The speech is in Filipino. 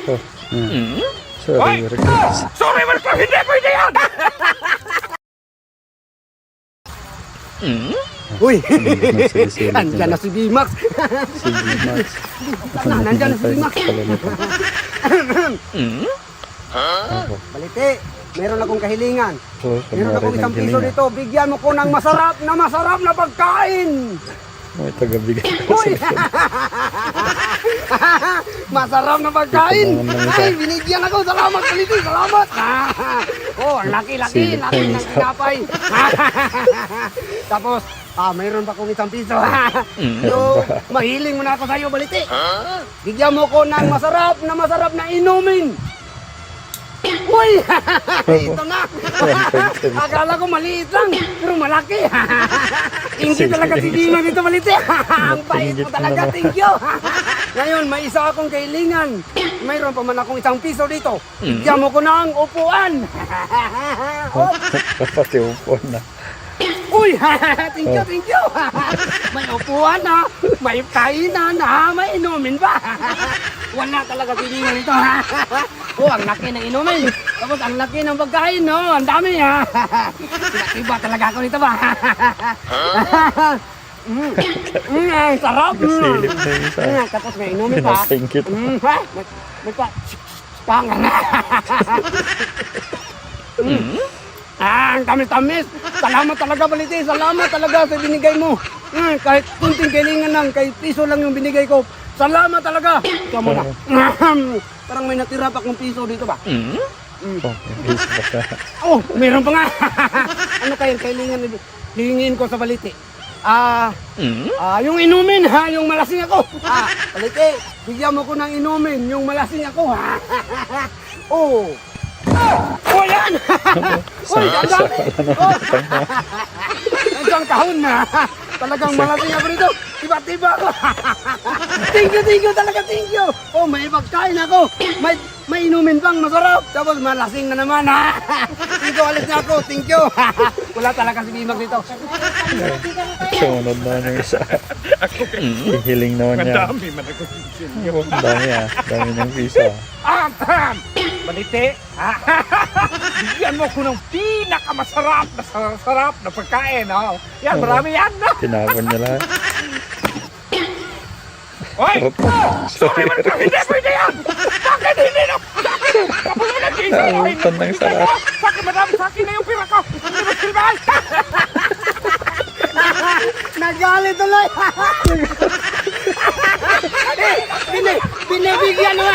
Oh, sorry, guys. Sorry, Marco, hindi pwede yan! Uy! Nandyan na si Bimax! Si Max. Nandyan na si Bimax! Ako. Balite, meron akong kahilingan. Oh, Meron akong kunwari isang piso naghilinga. dito. Bigyan mo ko ng masarap na pagkain! May tagabigay. Uy! Masarap na pagkain! Ito naman isa. Ay, binigyan ako! Salamat, Balite! Salamat! Oh, laki-laki! Silip Laki na ng isa. tinapay! Tapos, meron pa akong isang piso. So, mahiling mo na ako sa'yo, Balite. Bigyan mo ko ng masarap na inumin. Uy! Ito na! Akala ko maliit lang, pero malaki. Hindi talaga si Dino dito, Balite. Ang bait mo talaga, thank you. Ngayon, may isa akong kailingan. Mayroon pa man akong isang piso dito. Bigyan mo ko ng upuan. Oh, Pati upo na. uy! Thank you! May upuan na, may kainan na, may inumin pa. Wala talaga pilingan ito. Oh, ang laki ng inumin. Tapos ang laki ng pagkain, no? Ang dami, ha? Iba talaga ako nito ba? Ang sarap. Silip na yung isa. Tapos may inumin pa. Pinapingkit. Ha? May pa. Pangan na. Ang tamis-tamis. Salamat talaga, Balite. Salamat talaga sa binigay mo. Kahit kunting kailangan lang, kahit piso lang yung binigay ko. Salamat talaga. Ikaw muna. Parang may natira pa akong piso dito ba? Oh, may isa pa siya. Oh, meron pa nga. Ano kayang kailangan hihingin ko sa Balite? Yung inumin ha, yung malasing ako. Balite, bigyan mo ko ng inumin, yung malasing ako ha. Oh. Oh, yan! Uy, ang dami! Oh. Isang kahon na. Talagang malasing ako rito. Tiba-tiba ako. Thank you talaga, thank you. Oh, may pagkain ako. May inumin pang masarap. Tapos malasing na naman ha. Dito, alis na ako. Thank you. Wala talaga si Bimag dito. Sumunod na yung isa. Hihiling naman niya. Madami man ako. Oh, ang dami dami ng piso. Balite, bigyan mo ko ng pinakamasarap na pagkain. Oh. Yan, marami yan. No? Tinapon niya lahat. Oy! Sorry, Marco, hindi pwede yan! Bakit hindi na? Kapulunan dito! Nautan ng sarap. Bakit madami sa akin na yung pira ko? Hindi mo silbahan! Nagalit tuloy! Binibigyan mo!